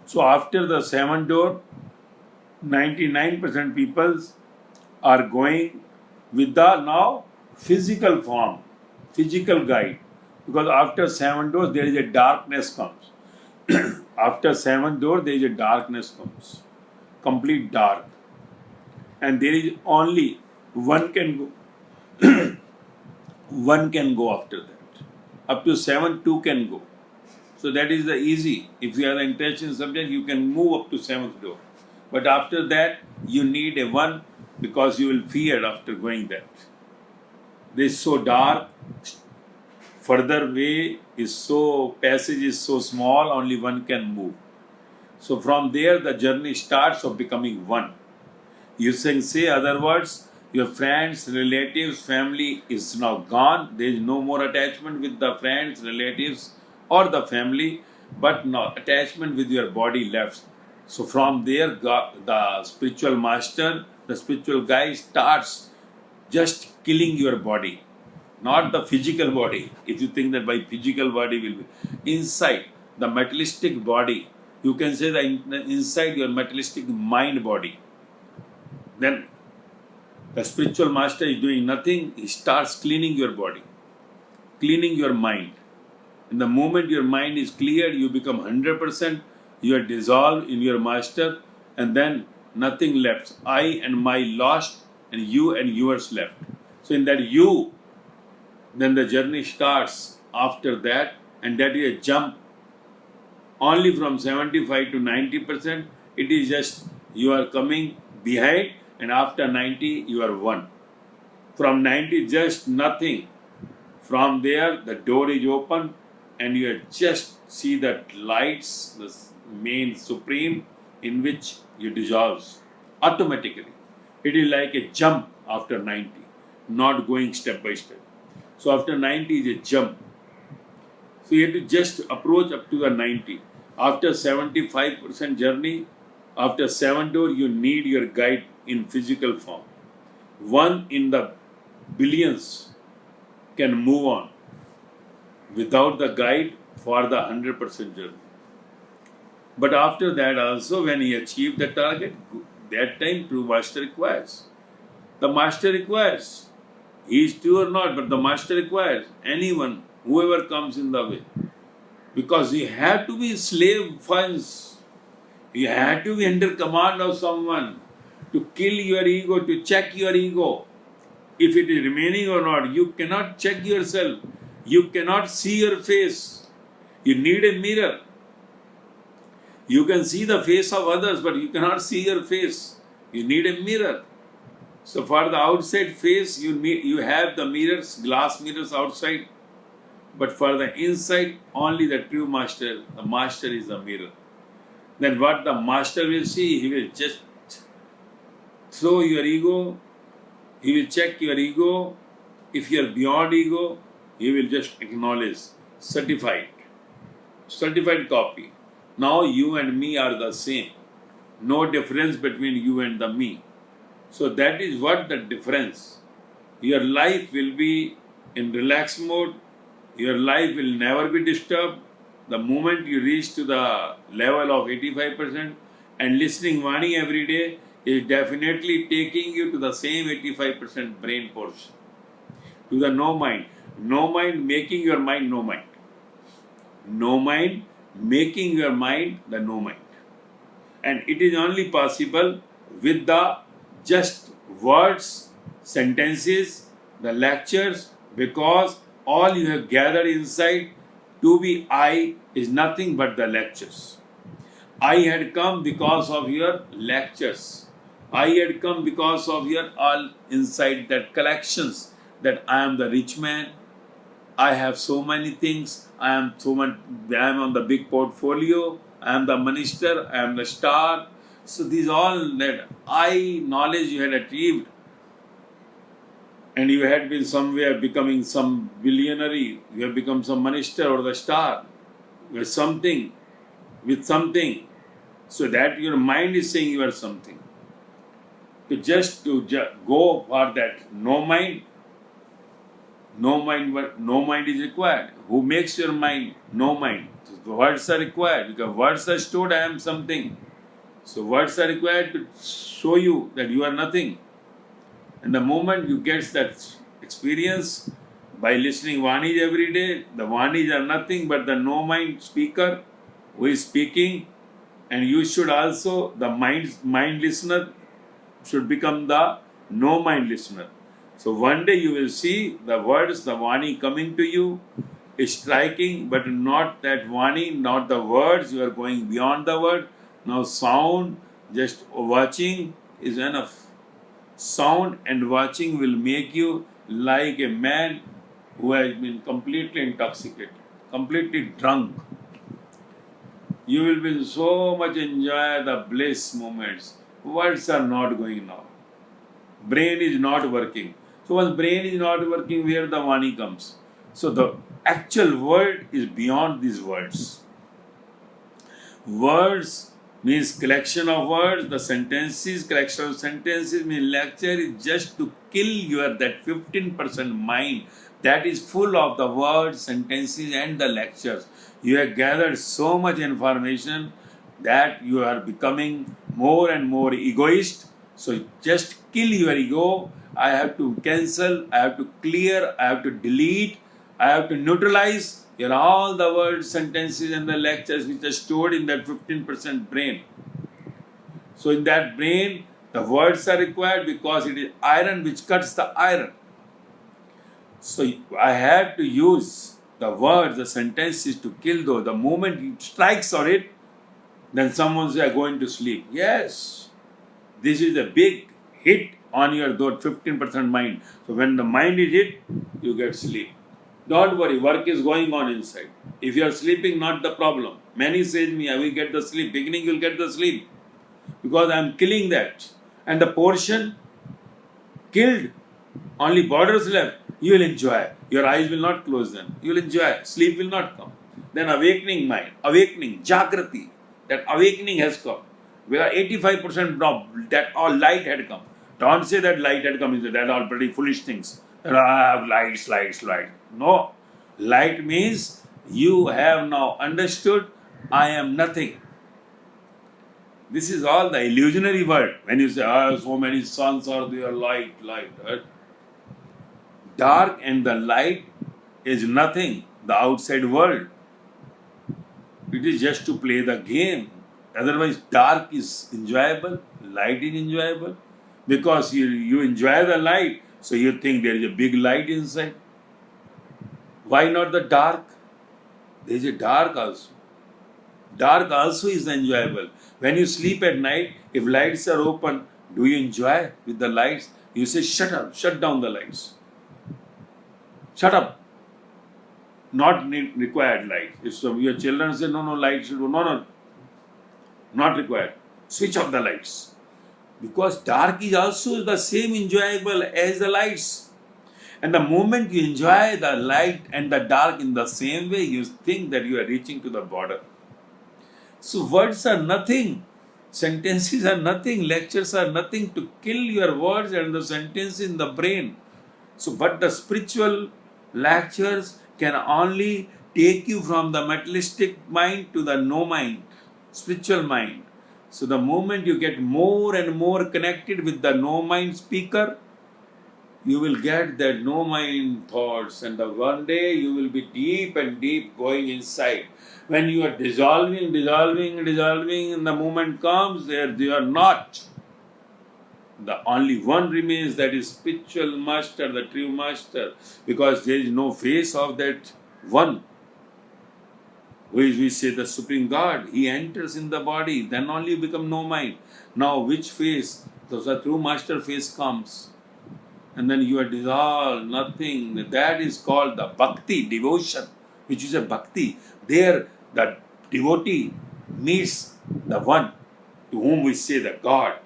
So after the 7th door, 99% people are going with the now physical form, physical guide. Because after 7 doors, there is a darkness comes. After 7 doors, there is a darkness comes. Complete dark. And there is only one can go. One can go after that. Up to 7, 2 can go. So that is the easy. If you are an interested subject, you can move up to 7th door. But after that, you need a 1, because you will fear after going that. This is so dark. Further way passage is so small, only 1 can move. So from there, the journey starts of becoming 1. You can say other words, your friends, relatives, family is now gone. There is no more attachment with the friends, relatives or the family, but no attachment with your body left. So from there, the spiritual master, the spiritual guy starts just killing your body, not the physical body. If you think that by physical body will be inside the materialistic body, you can say that inside your materialistic mind body. Then the spiritual master is doing nothing. He starts cleaning your body, cleaning your mind. In the moment your mind is cleared, you become 100%. You are dissolved in your master, and then nothing left. I and my lost, and you and yours left. So in that you, then the journey starts after that, and that is a jump only from 75 to 90%. It is just you are coming behind, and after 90 you are 1. From 90 just nothing. From there the door is open, and you just see that lights, the main supreme, in which you dissolve automatically. It is like a jump after 90, not going step by step. So after 90 is a jump. So you have to just approach up to the 90. After 75% journey, after 7 door, you need your guide in physical form. One in the billions can move on without the guide for the 100% journey. But after that also, when he achieved the target, that time true master requires. The master requires. He is true or not, but the master requires anyone, whoever comes in the way. Because you have to be slave once. You have to be under command of someone to kill your ego, to check your ego. If it is remaining or not, you cannot check yourself. You cannot see your face. You need a mirror. You can see the face of others, but you cannot see your face. You need a mirror. So for the outside face, you have the mirrors, glass mirrors outside. But for the inside, only the true master. The master is the mirror. Then what the master will see, he will just throw your ego. He will check your ego. If you are beyond ego, he will just acknowledge, certified copy. Now you and me are the same. No difference between you and the me. So that is what the difference. Your life will be in relaxed mode. Your life will never be disturbed. The moment you reach to the level of 85% and listening Vaani every day is definitely taking you to the same 85% brain portion. To the no mind. No mind making your mind no mind. No mind making your mind the no mind. And it is only possible with the just words, sentences, the lectures, because all you have gathered inside to be I is nothing but the lectures. I had come because of your lectures. I had come because of your all inside that collections, that I am the rich man, I have so many things, I am on the big portfolio, I am the minister, I am the star. So these all that I knowledge you had achieved, and you had been somewhere becoming some billionaire, you have become some minister or the star with something, so that your mind is saying you are something. To go for that no mind is required. Who makes your mind no mind? So words are required, because words are stored, I am something. So words are required to show you that you are nothing. And the moment you get that experience by listening Vaanis every day, the Vaanis are nothing but the no mind speaker who is speaking, and you should also, the mind listener should become the no mind listener. So one day you will see the words, the Vaani coming to you, is striking, but not that Vaani, not the words, you are going beyond the word. Now sound, just watching is enough. Sound and watching will make you like a man who has been completely intoxicated, completely drunk. You will be so much enjoy the bliss moments. Words are not going now. Brain is not working. So once brain is not working, where the Vaani comes? So the actual word is beyond these words. Words means collection of words, the sentences, collection of sentences means lecture is just to kill your that 15% mind that is full of the words, sentences and the lectures. You have gathered so much information that you are becoming more and more egoist. So just kill your ego. I have to cancel, I have to clear, I have to delete, I have to neutralize all the words, sentences and the lectures which are stored in that 15% brain. So in that brain, the words are required because it is iron which cuts the iron. So I have to use the words, the sentences to kill those. The moment it strikes on it, then someone says, going to sleep. Yes, this is a big hit on your 15% mind. So when the mind is hit, you get sleep. Don't worry, work is going on inside. If you are sleeping, not the problem. Many say to me, I will get the sleep. Beginning you will get the sleep. Because I am killing that. And the portion killed, only borders left. You will enjoy. Your eyes will not close then. You will enjoy. Sleep will not come. Then awakening mind, awakening, Jagrati, that awakening has come. Where 85% now that all light had come. Don't say that light had come, that all pretty foolish things. That I have light. No. Light means you have now understood I am nothing. This is all the illusionary word. When you say, so many suns are there, light. Right? Dark and the light is nothing, the outside world. It is just to play the game. Otherwise, dark is enjoyable, light is enjoyable. Because you enjoy the light, so you think there is a big light inside. Why not the dark? There is a dark also. Dark also is enjoyable. When you sleep at night, if lights are open, do you enjoy with the lights? You say, shut up, shut down the lights. Shut up. Not required light. If some your children say, no, light should go, no, not required. Switch off the lights. Because dark is also the same enjoyable as the lights. And the moment you enjoy the light and the dark in the same way, you think that you are reaching to the border. So words are nothing. Sentences are nothing. Lectures are nothing to kill your words and the sentence in the brain. So, but the spiritual lectures can only take you from the materialistic mind to the no mind, spiritual mind. So the moment you get more and more connected with the no mind speaker, you will get that no mind thoughts, and the one day you will be deep and deep going inside. When you are dissolving, and the moment comes, there you are not. The only one remains, that is spiritual master, the true master, because there is no face of that one. We say the Supreme God, He enters in the body, then only you become no mind. Now which face? The true master face comes. And then you are dissolved, nothing. That is called the bhakti, devotion, which is a bhakti. There the devotee meets the one to whom we say the God.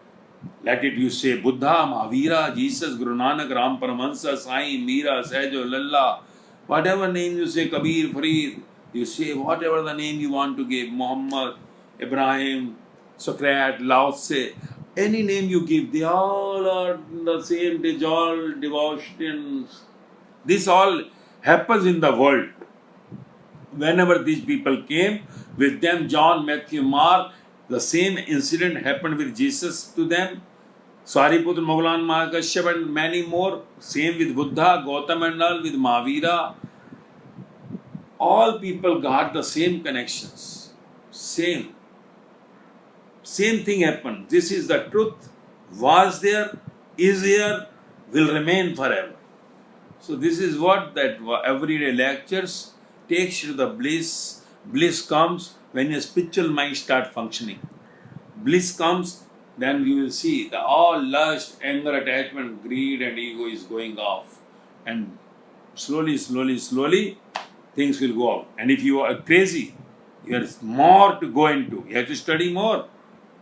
Let it you say Buddha, Mahavira, Jesus, Guru Nanak, Ram Paramahansa, Sai, Meera, Sahajo, Lalla, whatever name you say, Kabir, Farid, you say whatever the name you want to give, Muhammad, Ibrahim, Socrates, Lao Tse, any name you give, they all are the same, they all devotions. This all happens in the world. Whenever these people came, with them John, Matthew, Mark, the same incident happened with Jesus to them. Sariputra, Mogglan, Mahakashyap and many more. Same with Buddha, Gautam and all, with Mahavira. All people got the same connections. Same thing happened. This is the truth. Was there, is here, will remain forever. So this is what that everyday lectures takes you to the bliss. Bliss comes when your spiritual mind starts functioning. Bliss comes, then you will see the all lust, anger, attachment, greed and ego is going off. And slowly, things will go out. And if you are crazy, there is more to go into. You have to study more.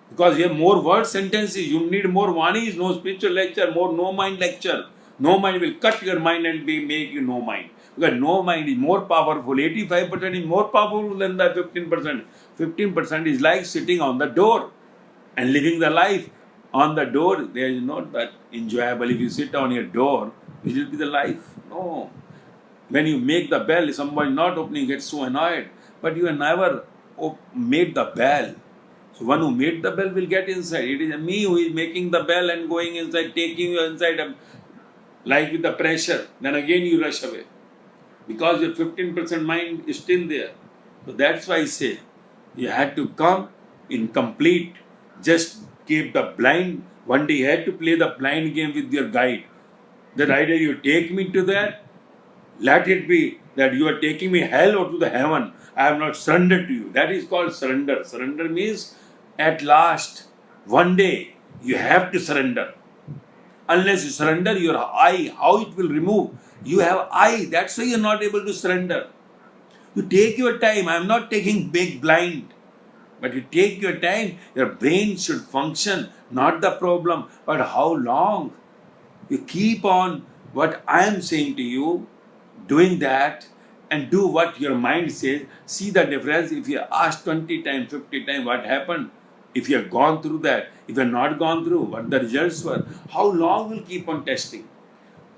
Because you have more word sentences. You need more Vaanis, no spiritual lecture, more no mind lecture. No mind will cut your mind and make you no mind. Because no mind is more powerful. 85% is more powerful than the 15%. 15% is like sitting on the door and living the life. On the door, there is not that enjoyable. If you sit on your door, it will be the life. No. When you make the bell, somebody not opening gets so annoyed. But you have never made the bell. So one who made the bell will get inside. It is me who is making the bell and going inside, taking you inside, like with the pressure. Then again you rush away. Because your 15% mind is still there. So that's why I say, you had to come in complete, just keep the blind. One day you had to play the blind game with your guide. That either you take me to that, let it be that you are taking me hell or to the heaven. I have not surrendered to you. That is called surrender. Surrender means at last, one day, you have to surrender. Unless you surrender your eye, how it will remove? You have eye, that's why you are not able to surrender. You take your time. I am not taking big blind. But you take your time. Your brain should function, not the problem. But how long? You keep on what I am saying to you, doing that and do what your mind says, see the difference. If you ask 20 times, 50 times what happened, if you have gone through that, if you have not gone through, what the results were, how long will keep on testing?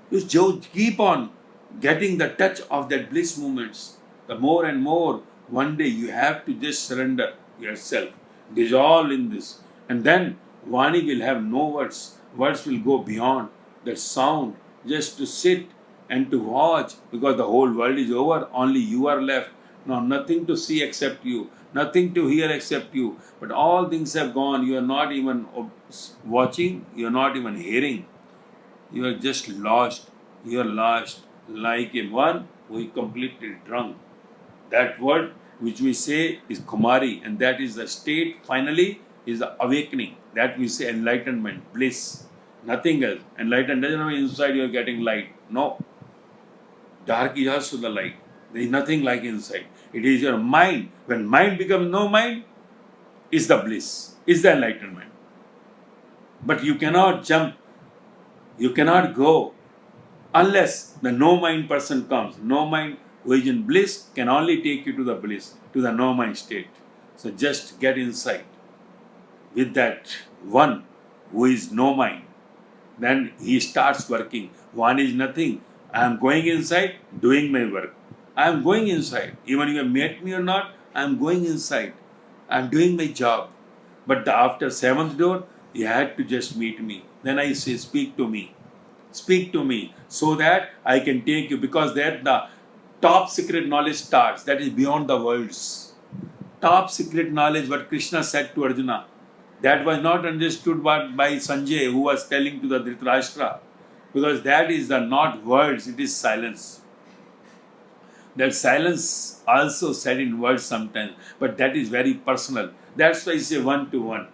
You keep on getting the touch of that bliss moments. The more and more, one day you have to just surrender yourself, dissolve in this. And then Vaani will have no words. Words will go beyond that sound, just to sit and to watch, because the whole world is over, only you are left. Now nothing to see except you, nothing to hear except you. But all things have gone. You are not even watching, you are not even hearing. You are just lost. You are lost like a one who is completely drunk. That word which we say is Kumari, and that is the state finally is the awakening. That we say enlightenment, bliss. Nothing else. Enlightenment doesn't mean inside you are getting light. No. Dark is also the light. There is nothing like inside. It is your mind. When mind becomes no mind, is the bliss, is the enlightenment. But you cannot jump. You cannot go unless the no mind person comes. No mind who is in bliss can only take you to the bliss, to the no mind state. So just get inside with that one who is no mind. Then he starts working. One is nothing. I am going inside, doing my work. I am going inside. Even if you have met me or not, I am going inside. I am doing my job. But after seventh door, you had to just meet me. Then I say, speak to me. Speak to me so that I can take you, because that the top secret knowledge starts. That is beyond the worlds. Top secret knowledge, what Krishna said to Arjuna, that was not understood by Sanjay, who was telling to the Dhritarashtra, because that is the not words, it is silence. That silence also said in words sometimes, but that is very personal. That's why I say one to one.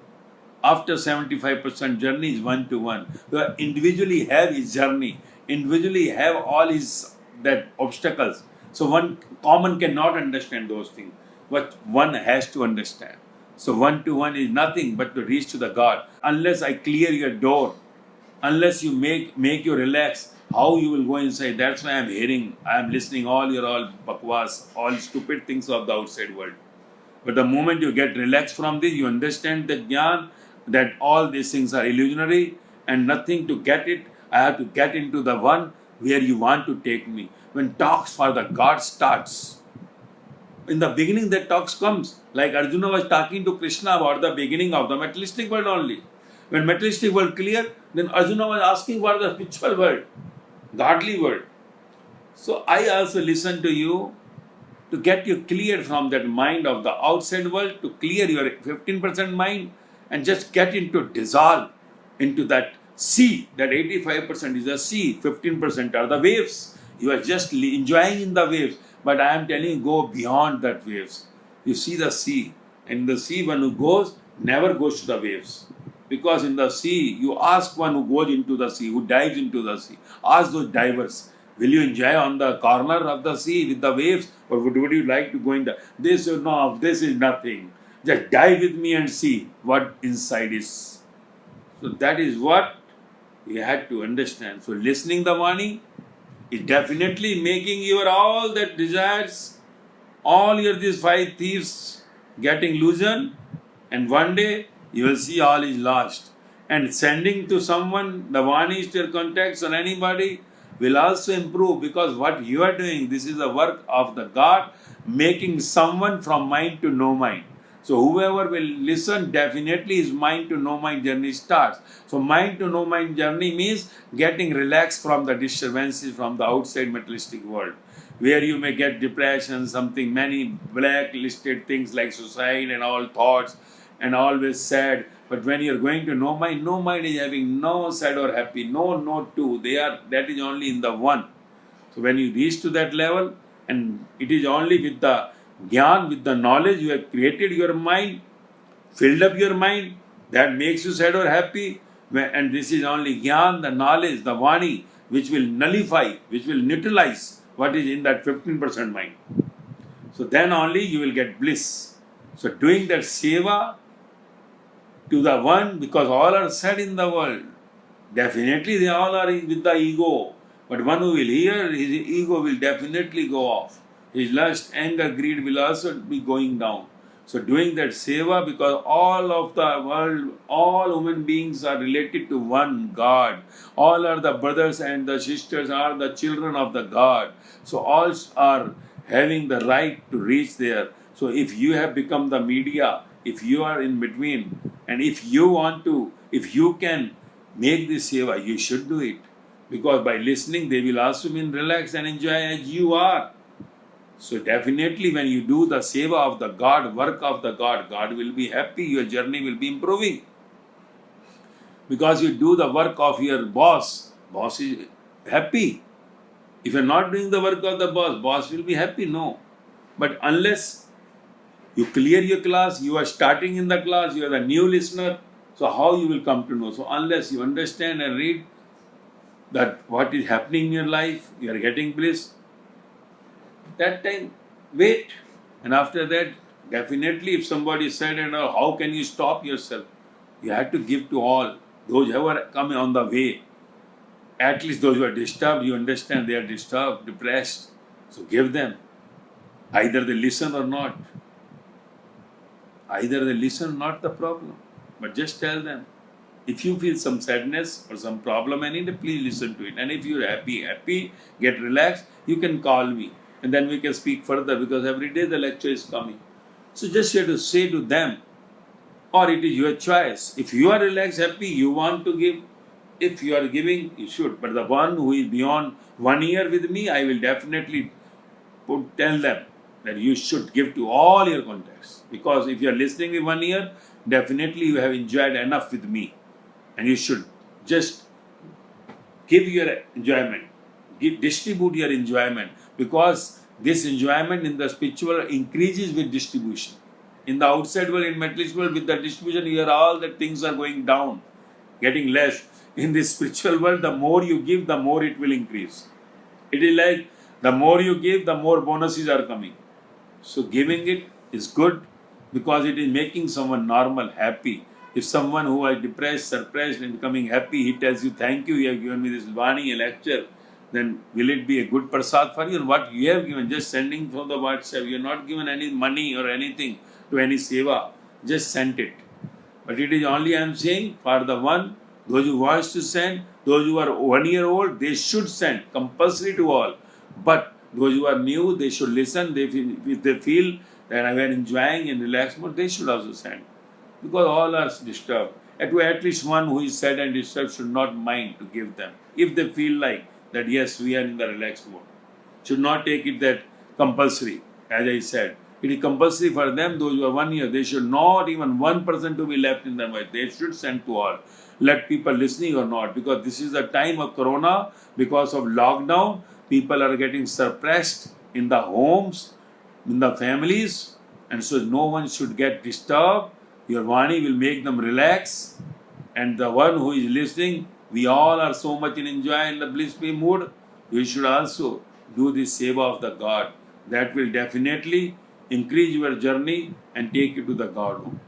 After 75% journey is one to one. So individually have his journey, individually have all his that obstacles. So one common cannot understand those things, but one has to understand. So one to one is nothing but to reach to the God. Unless I clear your door, unless you make you relax, how you will go inside? That's why I am hearing, I am listening all bakwas, all stupid things of the outside world. But the moment you get relaxed from this, you understand the jnana, that all these things are illusionary and nothing to get it. I have to get into the one where you want to take me. When talks for the God starts, in the beginning that talks comes. Like Arjuna was talking to Krishna about the beginning of the materialistic world only. When materialistic world clear, then Arjuna was asking for the spiritual world, godly world. So I also listen to you to get you cleared from that mind of the outside world, to clear your 15% mind and just get into dissolve into that sea. That 85% is the sea, 15% are the waves. You are just enjoying in the waves. But I am telling you, go beyond that waves. You see the sea. And in the sea, one who goes, never goes to the waves. Because in the sea, you ask one who goes into the sea, who dives into the sea. Ask those divers, will you enjoy on the corner of the sea with the waves? Or would you like to go in the... They say, no, this is nothing. Just dive with me and see what inside is. So that is what you had to understand. So listening the Vaani is definitely making your all that desires, all your these 5 thieves getting loosened, and one day you will see all is lost. And sending to someone the Vaani to your contacts or anybody will also improve, because what you are doing, this is the work of the God, making someone from mind to no mind. So whoever will listen, definitely his mind to no mind journey starts. So mind to no mind journey means getting relaxed from the disturbances from the outside materialistic world, where you may get depression, something, many blacklisted things like suicide and all thoughts and always sad. But when you are going to no mind is having no sad or happy, no two. That is only in the one. So when you reach to that level, and it is only with the Gyan, with the knowledge, you have created your mind, filled up your mind, that makes you sad or happy. And this is only Gyan, the knowledge, the Vaani, which will nullify, which will neutralize what is in that 15% mind. So then only you will get bliss. So doing that seva to the one, because all are sad in the world. Definitely they all are with the ego. But one who will hear, his ego will definitely go off. His lust, anger, greed will also be going down. So doing that seva, because all of the world, all human beings are related to one God. All are the brothers and the sisters, are the children of the God. So all are having the right to reach there. So if you have become the media, if you are in between, and if you want to, if you can make this seva, you should do it. Because by listening, they will also be relaxed and enjoy as you are. So definitely when you do the seva of the God, work of the God, God will be happy, your journey will be improving. Because you do the work of your boss, boss is happy. If you are not doing the work of the boss, boss will be happy, no. But unless you clear your class, you are starting in the class, you are the new listener, so how you will come to know? So unless you understand and read that what is happening in your life, you are getting bliss, that time wait. And after that, definitely if somebody said, how can you stop yourself? You have to give to all. Those who are coming on the way, at least those who are disturbed, you understand they are disturbed, depressed. So give them. Either they listen or not. Either they listen, not the problem. But just tell them. If you feel some sadness or some problem, please listen to it. And if you're happy, get relaxed, you can call me. And then we can speak further, because every day the lecture is coming. So just you have to say to them, or it is your choice. If you are relaxed, happy, you want to give. If you are giving, you should. But the one who is beyond 1 year with me, I will definitely tell them that you should give to all your contacts. Because if you are listening with 1 year, definitely you have enjoyed enough with me. And you should just give your enjoyment, distribute your enjoyment, because this enjoyment in the spiritual increases with distribution. In the outside world, in materialist world, with the distribution, here all the things are going down, getting less. In this spiritual world, the more you give, the more it will increase. It is like the more you give, the more bonuses are coming. So giving it is good, because it is making someone normal, happy. If someone who is depressed, suppressed and becoming happy, he tells you, thank you have given me this Vaani, a lecture, then will it be a good prasad for you? And what you have given, just sending from the WhatsApp, you have not given any money or anything to any seva, just sent it. But it is only I am saying, for the one, those who wants to send, those who are 1 year old, they should send, compulsory to all. But those who are new, they should listen. If they feel that I am enjoying and relaxed mode, they should also send. Because all are disturbed. At least one who is sad and disturbed should not mind to give them. If they feel like that, yes, we are in the relaxed mode. Should not take it that compulsory, as I said. It is compulsory for them, those who are 1 year. They should not even 1% to be left in their mind. They should send to all. Let people listening or not. Because this is the time of corona. Because of lockdown, people are getting suppressed in the homes, in the families. And so no one should get disturbed. Your Vaani will make them relax. And the one who is listening, we all are so much in enjoy in the blissful mood. We should also do this seva of the God. That will definitely increase your journey and take you to the God home.